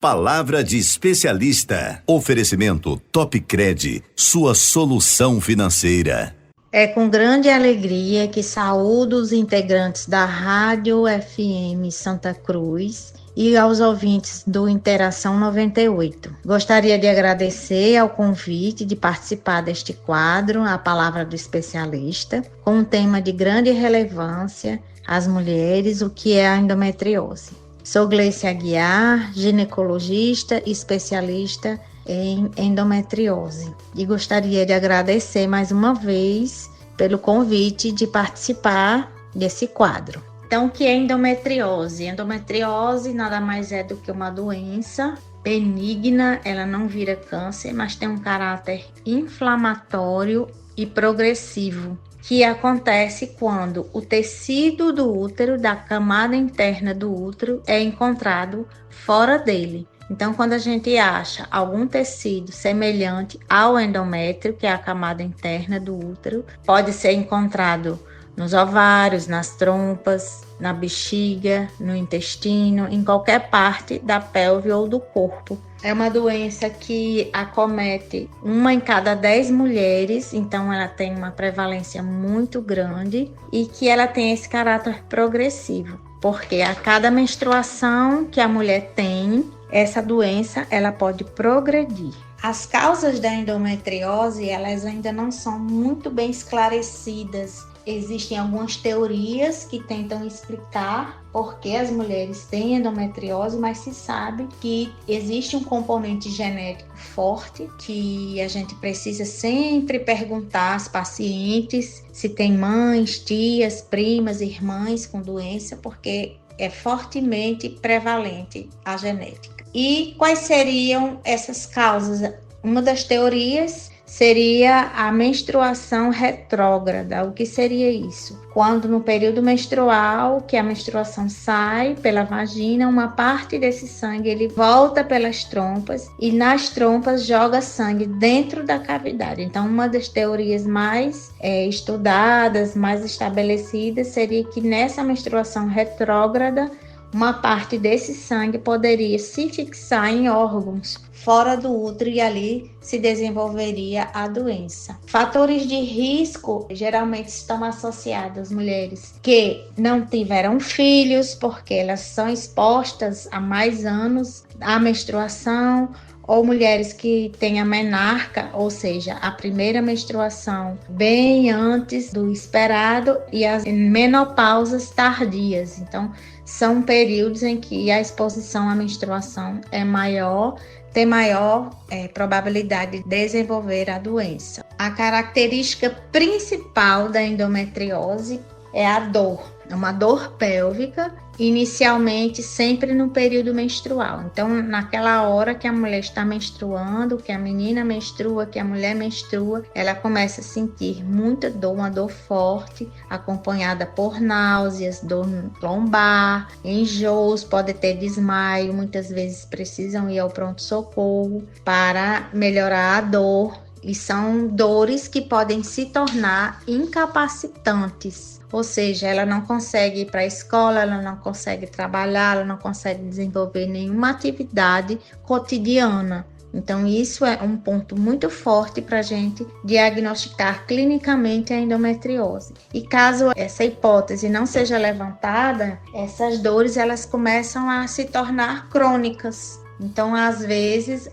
Palavra de especialista. Oferecimento Topcred, sua solução financeira. É com grande alegria que saúdo os integrantes da Rádio FM Santa Cruz e aos ouvintes do Interação 98. Gostaria de agradecer ao convite de participar deste quadro, A Palavra do Especialista, com um tema de grande relevância, as mulheres, o que é a endometriose. Sou Gleice Aguiar, ginecologista e especialista em endometriose. E gostaria de agradecer mais uma vez pelo convite de participar desse quadro. Então, o que é endometriose? Endometriose nada mais é do que uma doença benigna, ela não vira câncer, mas tem um caráter inflamatório e progressivo, que acontece quando o tecido do útero, da camada interna do útero, é encontrado fora dele. Então, quando a gente acha algum tecido semelhante ao endométrio, que é a camada interna do útero, pode ser encontrado nos ovários, nas trompas, na bexiga, no intestino, em qualquer parte da pelve ou do corpo. É uma doença que acomete 1 em cada 10 mulheres, então ela tem uma prevalência muito grande e que ela tem esse caráter progressivo, porque a cada menstruação que a mulher tem, essa doença ela pode progredir. As causas da endometriose, elas ainda não são muito bem esclarecidas. Existem algumas teorias que tentam explicar por que as mulheres têm endometriose, mas se sabe que existe um componente genético forte que a gente precisa sempre perguntar às pacientes se tem mães, tias, primas, irmãs com doença, porque é fortemente prevalente a genética. E quais seriam essas causas? Uma das teorias seria a menstruação retrógrada. O que seria isso? Quando no período menstrual, que a menstruação sai pela vagina, uma parte desse sangue ele volta pelas trompas e nas trompas joga sangue dentro da cavidade. Então, uma das teorias mais estudadas, mais estabelecidas, seria que nessa menstruação retrógrada, uma parte desse sangue poderia se fixar em órgãos fora do útero e ali se desenvolveria a doença. Fatores de risco geralmente estão associados às mulheres que não tiveram filhos, porque elas são expostas há mais anos à menstruação, ou mulheres que têm a menarca, ou seja, a primeira menstruação bem antes do esperado, e as menopausas tardias. Então, são períodos em que a exposição à menstruação é maior, tem maior probabilidade de desenvolver a doença. A característica principal da endometriose é a dor. É uma dor pélvica, inicialmente sempre no período menstrual. Então, naquela hora que a mulher está menstruando, que a menina menstrua, que a mulher menstrua, ela começa a sentir muita dor, uma dor forte, acompanhada por náuseas, dor lombar, enjoos, pode ter desmaio, muitas vezes precisam ir ao pronto-socorro para melhorar a dor. E são dores que podem se tornar incapacitantes. Ou seja, ela não consegue ir para a escola, ela não consegue trabalhar, ela não consegue desenvolver nenhuma atividade cotidiana. Então, isso é um ponto muito forte para a gente diagnosticar clinicamente a endometriose. E caso essa hipótese não seja levantada, essas dores elas começam a se tornar crônicas. Então, às vezes,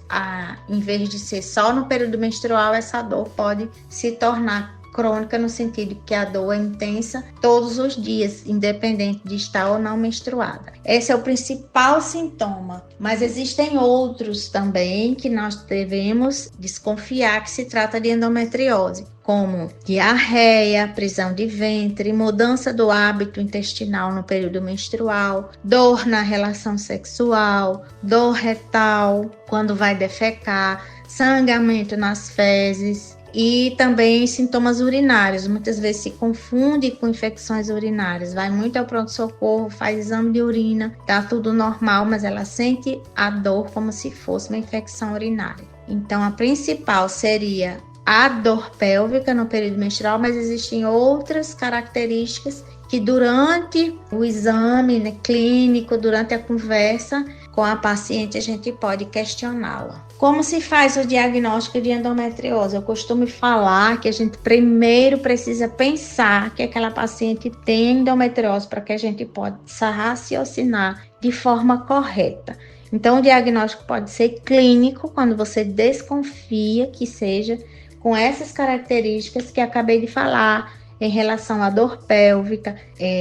em vez de ser só no período menstrual, essa dor pode se tornar crônica no sentido que a dor é intensa todos os dias, independente de estar ou não menstruada. Esse é o principal sintoma, mas existem outros também que nós devemos desconfiar que se trata de endometriose, como diarreia, prisão de ventre, mudança do hábito intestinal no período menstrual, dor na relação sexual, dor retal quando vai defecar, sangramento nas fezes, e também sintomas urinários. Muitas vezes se confunde com infecções urinárias, vai muito ao pronto-socorro, faz exame de urina, tá tudo normal, mas ela sente a dor como se fosse uma infecção urinária. Então, a principal seria a dor pélvica no período menstrual, mas existem outras características que durante o exame clínico, durante a conversa, com a paciente, a gente pode questioná-la. Como se faz o diagnóstico de endometriose? Eu costumo falar que a gente primeiro precisa pensar que aquela paciente tem endometriose para que a gente possa raciocinar de forma correta. Então, o diagnóstico pode ser clínico, quando você desconfia que seja com essas características que acabei de falar, em relação à dor pélvica,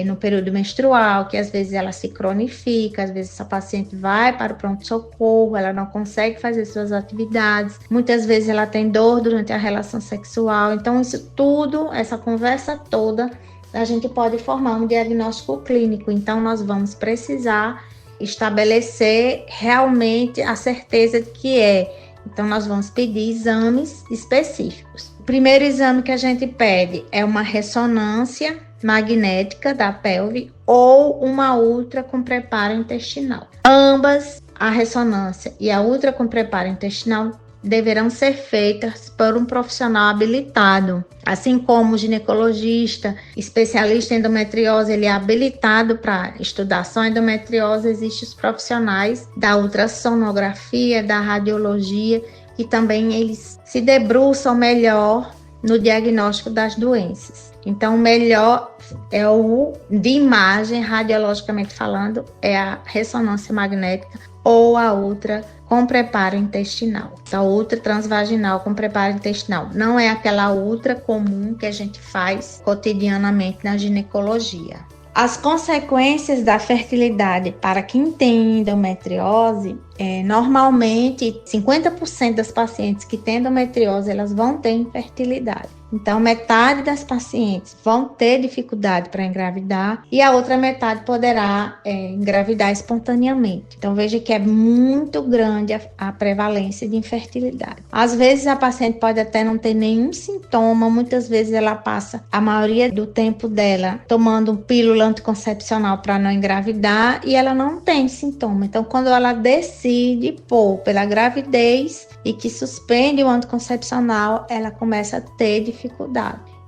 no período menstrual, que às vezes ela se cronifica, às vezes essa paciente vai para o pronto-socorro, ela não consegue fazer suas atividades, muitas vezes ela tem dor durante a relação sexual. Então, isso tudo, essa conversa toda, a gente pode formar um diagnóstico clínico. Então, nós vamos precisar estabelecer realmente a certeza de que é. Então, nós vamos pedir exames específicos. O primeiro exame que a gente pede é uma ressonância magnética da pelve ou uma ultra com preparo intestinal. Ambas, a ressonância e a ultra com preparo intestinal, deverão ser feitas por um profissional habilitado. Assim como o ginecologista, especialista em endometriose, ele é habilitado para estudar só endometriose, existem os profissionais da ultrassonografia, da radiologia, que também eles se debruçam melhor no diagnóstico das doenças. Então, o melhor é o de imagem, radiologicamente falando, é a ressonância magnética ou a ultra com preparo intestinal. A ultra transvaginal com preparo intestinal. Não é aquela ultra comum que a gente faz cotidianamente na ginecologia. As consequências da fertilidade para quem tem endometriose, normalmente 50% das pacientes que têm endometriose, elas vão ter infertilidade. Então, metade das pacientes vão ter dificuldade para engravidar e a outra metade poderá engravidar espontaneamente. Então, veja que é muito grande a prevalência de infertilidade. Às vezes, a paciente pode até não ter nenhum sintoma, muitas vezes ela passa a maioria do tempo dela tomando pílula anticoncepcional para não engravidar e ela não tem sintoma. Então, quando ela decide pôr pela gravidez e que suspende o anticoncepcional, ela começa a ter dificuldade.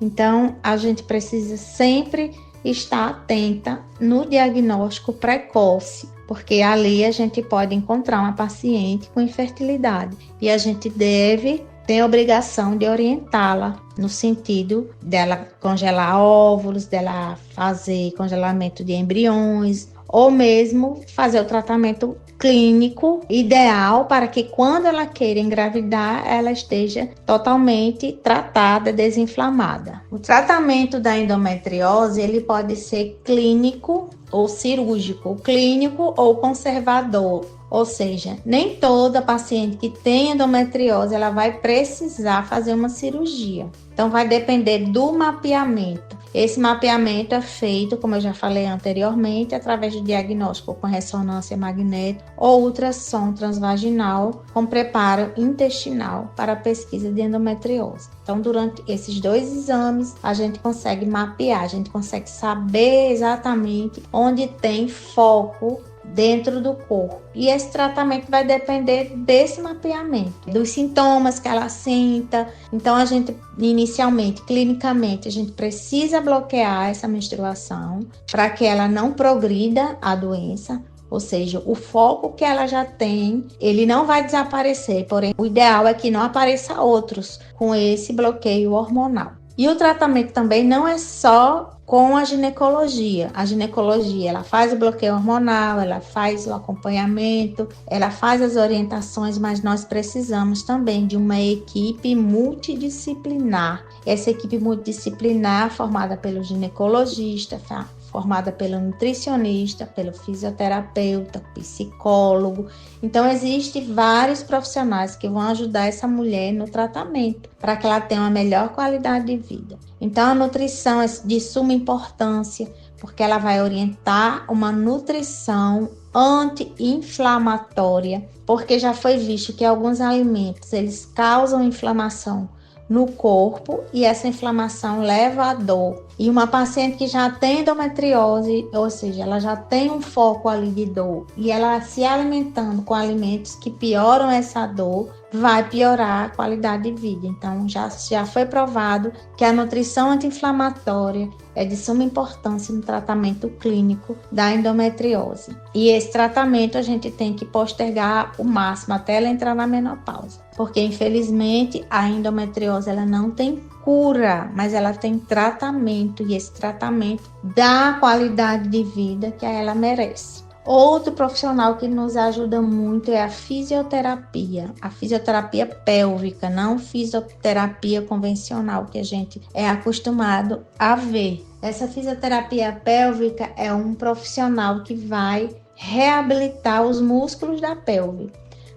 Então, a gente precisa sempre estar atenta no diagnóstico precoce, porque ali a gente pode encontrar uma paciente com infertilidade e a gente tem a obrigação de orientá-la no sentido dela congelar óvulos, dela fazer congelamento de embriões, ou mesmo fazer o tratamento clínico ideal para que quando ela queira engravidar, ela esteja totalmente tratada, desinflamada. O tratamento da endometriose, ele pode ser clínico ou cirúrgico, clínico ou conservador. Ou seja, nem toda paciente que tem endometriose, ela vai precisar fazer uma cirurgia. Então, vai depender do mapeamento. Esse mapeamento é feito, como eu já falei anteriormente, através do diagnóstico com ressonância magnética ou ultrassom transvaginal com preparo intestinal para a pesquisa de endometriose. Então, durante esses dois exames, a gente consegue mapear, a gente consegue saber exatamente onde tem foco dentro do corpo. E esse tratamento vai depender desse mapeamento, dos sintomas que ela sinta. Então, a gente, inicialmente, clinicamente, a gente precisa bloquear essa menstruação para que ela não progrida a doença. Ou seja, o foco que ela já tem, ele não vai desaparecer. Porém, o ideal é que não apareça outros com esse bloqueio hormonal. E o tratamento também não é só com a ginecologia. A ginecologia, ela faz o bloqueio hormonal, ela faz o acompanhamento, ela faz as orientações, mas nós precisamos também de uma equipe multidisciplinar. Essa equipe multidisciplinar formada pelo ginecologista, formada pelo nutricionista, pelo fisioterapeuta, psicólogo. Então, existem vários profissionais que vão ajudar essa mulher no tratamento, para que ela tenha uma melhor qualidade de vida. Então, a nutrição é de suma importância, porque ela vai orientar uma nutrição anti-inflamatória, porque já foi visto que alguns alimentos, eles causam inflamação no corpo e essa inflamação leva à dor. E uma paciente que já tem endometriose, ou seja, ela já tem um foco ali de dor e ela se alimentando com alimentos que pioram essa dor, vai piorar a qualidade de vida. Então, já foi provado que a nutrição anti-inflamatória é de suma importância no tratamento clínico da endometriose. E esse tratamento a gente tem que postergar o máximo até ela entrar na menopausa. Porque, infelizmente, a endometriose ela não tem cura, mas ela tem tratamento. E esse tratamento dá a qualidade de vida que ela merece. Outro profissional que nos ajuda muito é a fisioterapia pélvica, não fisioterapia convencional que a gente é acostumado a ver. Essa fisioterapia pélvica é um profissional que vai reabilitar os músculos da pelve,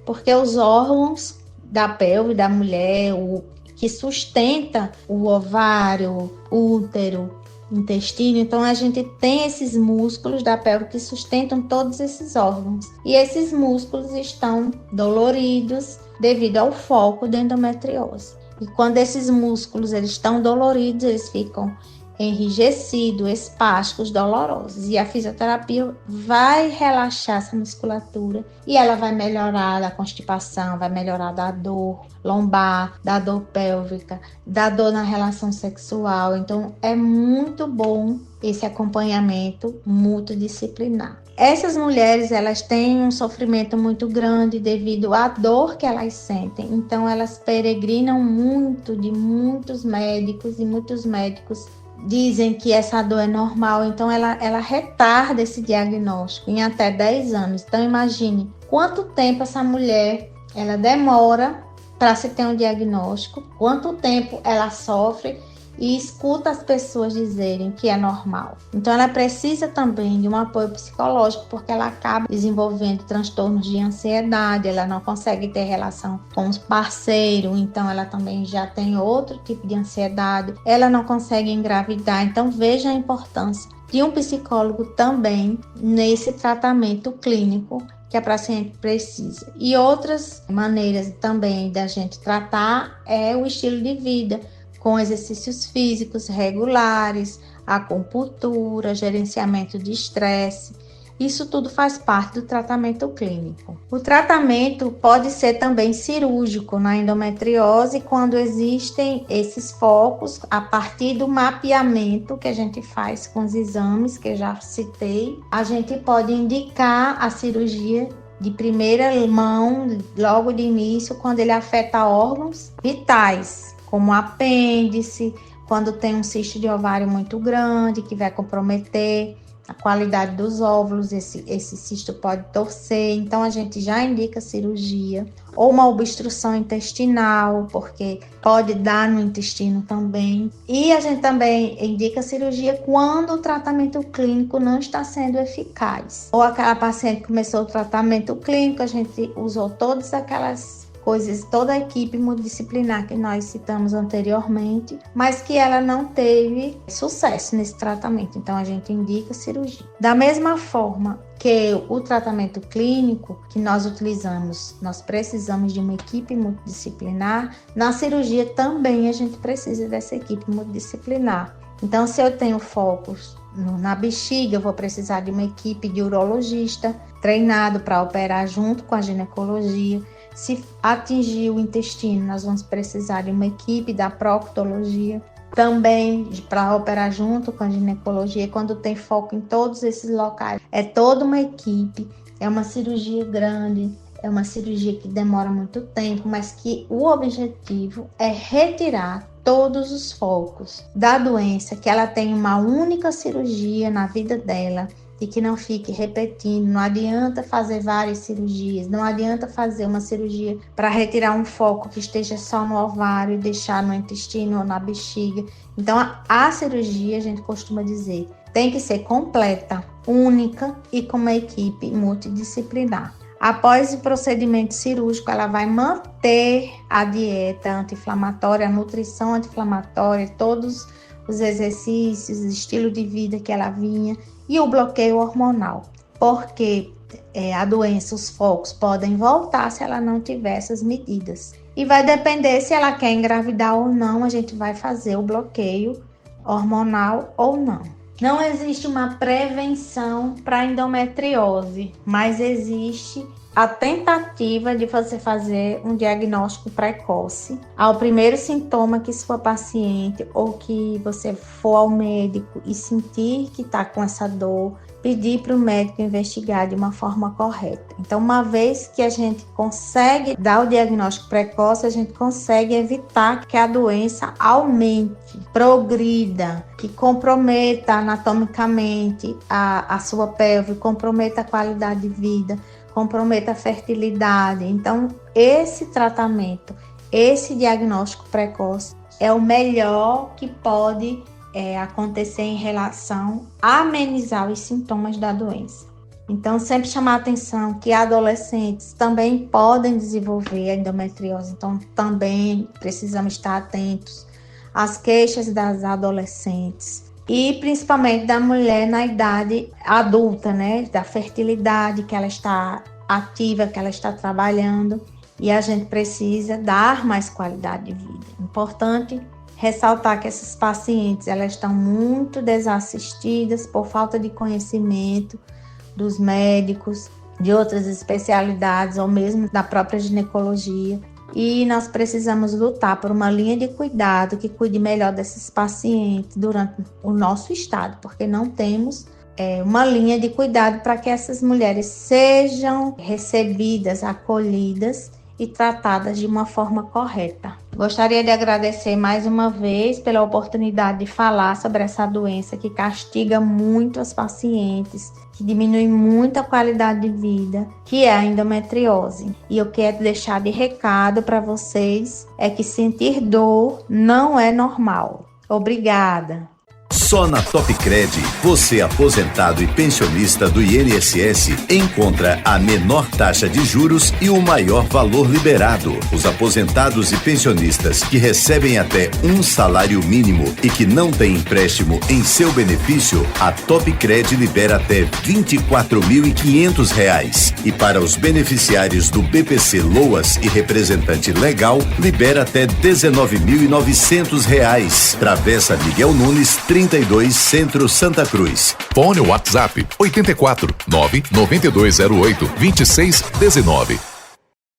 porque os órgãos da pelve da mulher, o que sustenta o ovário, o útero, intestino, então a gente tem esses músculos da pelve que sustentam todos esses órgãos. E esses músculos estão doloridos devido ao foco da endometriose. E quando esses músculos eles estão doloridos, eles ficam enrijecidos, espásticos, dolorosos. E a fisioterapia vai relaxar essa musculatura e ela vai melhorar da constipação, vai melhorar da dor lombar, da dor pélvica, da dor na relação sexual. Então, é muito bom esse acompanhamento multidisciplinar. Essas mulheres, elas têm um sofrimento muito grande devido à dor que elas sentem. Então, elas peregrinam muito de muitos médicos e muitos médicos dizem que essa dor é normal, então ela retarda esse diagnóstico em até 10 anos. Então imagine quanto tempo essa mulher ela demora para se ter um diagnóstico, quanto tempo ela sofre e escuta as pessoas dizerem que é normal. Então ela precisa também de um apoio psicológico, porque ela acaba desenvolvendo transtornos de ansiedade, ela não consegue ter relação com os parceiros, então ela também já tem outro tipo de ansiedade, ela não consegue engravidar. Então veja a importância de um psicólogo também nesse tratamento clínico que a paciente precisa. E outras maneiras também da gente tratar é o estilo de vida, com exercícios físicos regulares, acupuntura, gerenciamento de estresse. Isso tudo faz parte do tratamento clínico. O tratamento pode ser também cirúrgico na endometriose quando existem esses focos a partir do mapeamento que a gente faz com os exames que eu já citei. A gente pode indicar a cirurgia de primeira mão, logo de início, quando ele afeta órgãos vitais, como apêndice, quando tem um cisto de ovário muito grande, que vai comprometer a qualidade dos óvulos, esse cisto pode torcer, então a gente já indica cirurgia, ou uma obstrução intestinal, porque pode dar no intestino também. E a gente também indica cirurgia quando o tratamento clínico não está sendo eficaz. Ou aquela paciente que começou o tratamento clínico, a gente usou todas aquelas coisas, toda a equipe multidisciplinar que nós citamos anteriormente, mas que ela não teve sucesso nesse tratamento, então a gente indica cirurgia. Da mesma forma que o tratamento clínico que nós utilizamos, nós precisamos de uma equipe multidisciplinar, na cirurgia também a gente precisa dessa equipe multidisciplinar. Então, se eu tenho focos na bexiga, eu vou precisar de uma equipe de urologista treinado para operar junto com a ginecologia. Se atingir o intestino, nós vamos precisar de uma equipe da proctologia também para operar junto com a ginecologia, quando tem foco em todos esses locais. É toda uma equipe, é uma cirurgia grande, é uma cirurgia que demora muito tempo, mas que o objetivo é retirar todos os focos da doença, que ela tenha uma única cirurgia na vida dela, e que não fique repetindo. Não adianta fazer várias cirurgias, não adianta fazer uma cirurgia para retirar um foco que esteja só no ovário e deixar no intestino ou na bexiga. Então a cirurgia, a gente costuma dizer, tem que ser completa, única e com uma equipe multidisciplinar. Após o procedimento cirúrgico, ela vai manter a dieta anti-inflamatória, a nutrição anti-inflamatória, todos os exercícios, o estilo de vida que ela vinha, e o bloqueio hormonal, porque a doença, os focos podem voltar se ela não tiver essas medidas. E vai depender se ela quer engravidar ou não, a gente vai fazer o bloqueio hormonal ou não. Não existe uma prevenção para endometriose, mas existe a tentativa de você fazer um diagnóstico precoce ao primeiro sintoma que sua paciente ou que você for ao médico e sentir que está com essa dor, pedir para o médico investigar de uma forma correta. Então, uma vez que a gente consegue dar o diagnóstico precoce, a gente consegue evitar que a doença aumente, progrida, que comprometa anatomicamente a sua pelve, comprometa a qualidade de vida, comprometa a fertilidade. Então, esse tratamento, esse diagnóstico precoce é o melhor que pode acontecer em relação a amenizar os sintomas da doença. Então, sempre chamar a atenção que adolescentes também podem desenvolver a endometriose, então também precisamos estar atentos às queixas das adolescentes e principalmente da mulher na idade adulta, né? Da fertilidade, que ela está ativa, que ela está trabalhando, e a gente precisa dar mais qualidade de vida. Importante ressaltar que essas pacientes, elas estão muito desassistidas por falta de conhecimento dos médicos, de outras especialidades ou mesmo da própria ginecologia. E nós precisamos lutar por uma linha de cuidado que cuide melhor desses pacientes durante o nosso estado, porque não temos uma linha de cuidado para que essas mulheres sejam recebidas, acolhidas e tratadas de uma forma correta. Gostaria de agradecer mais uma vez pela oportunidade de falar sobre essa doença que castiga muito as pacientes, que diminui muito a qualidade de vida, que é a endometriose. E eu quero deixar de recado para vocês é que sentir dor não é normal. Obrigada. Só na Topcred, você aposentado e pensionista do INSS encontra a menor taxa de juros e o maior valor liberado. Os aposentados e pensionistas que recebem até um salário mínimo e que não têm empréstimo em seu benefício, a Topcred libera até R$ 24.500. E para os beneficiários do BPC Loas e representante legal, libera até R$ 19.900. Travessa Miguel Nunes, 32, Centro, Santa Cruz. Fone WhatsApp 84 99208 2619.